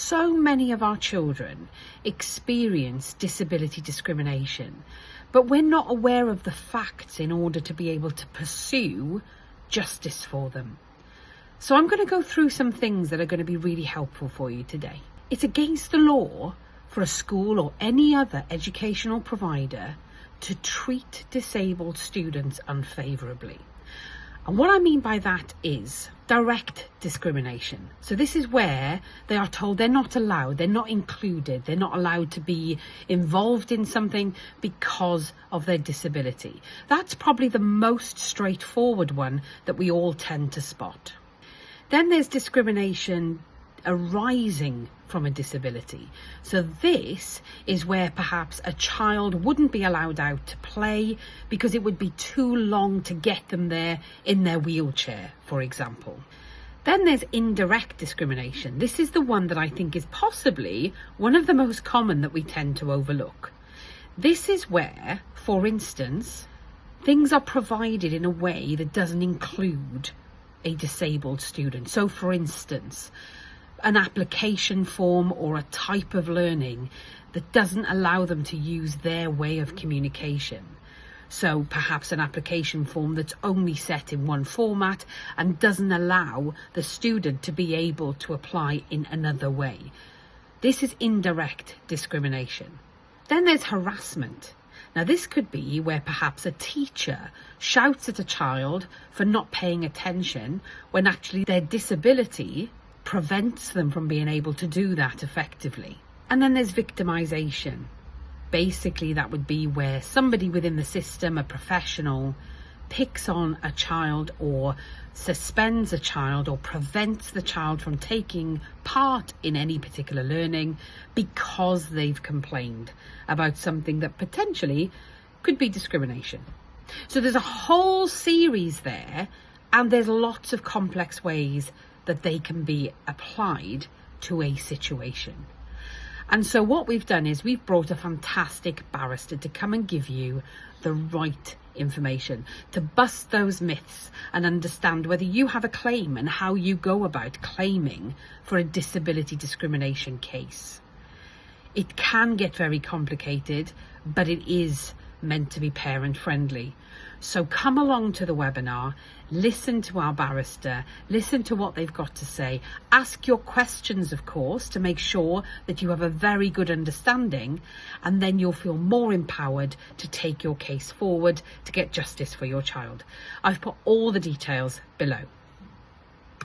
So many of our children experience disability discrimination, but we're not aware of the facts in order to be able to pursue justice for them. So I'm going to go through some things that are going to be really helpful for you today. It's against the law for a school or any other educational provider to treat disabled students unfavourably. And what I mean by that is direct discrimination. So this is where they are told they're not allowed, they're not included, they're not allowed to be involved in something because of their disability. That's probably the most straightforward one that we all tend to spot. Then there's discrimination arising from a disability. So this is where perhaps a child wouldn't be allowed out to play because it would be too long to get them there in their wheelchair, for example. Then there's indirect discrimination. This is the one that I think is possibly one of the most common that we tend to overlook. This is where, for instance, things are provided in a way that doesn't include a disabled student. So for instance, an application form or a type of learning that doesn't allow them to use their way of communication. So perhaps an application form that's only set in one format and doesn't allow the student to be able to apply in another way. This is indirect discrimination. Then there's harassment. Now this could be where perhaps a teacher shouts at a child for not paying attention when actually their disability prevents them from being able to do that effectively. And then there's victimization. Basically that would be where somebody within the system, a professional, picks on a child or suspends a child or prevents the child from taking part in any particular learning because they've complained about something that potentially could be discrimination. So there's a whole series there, and there's lots of complex ways that they can be applied to a situation. And so what we've done is we've brought a fantastic barrister to come and give you the right information, to bust those myths and understand whether you have a claim and how you go about claiming for a disability discrimination case. It can get very complicated, but it is meant to be parent friendly. So come along to the webinar, listen to our barrister, listen to what they've got to say, ask your questions, of course, to make sure that you have a very good understanding, and then you'll feel more empowered to take your case forward to get justice for your child. I've put all the details below.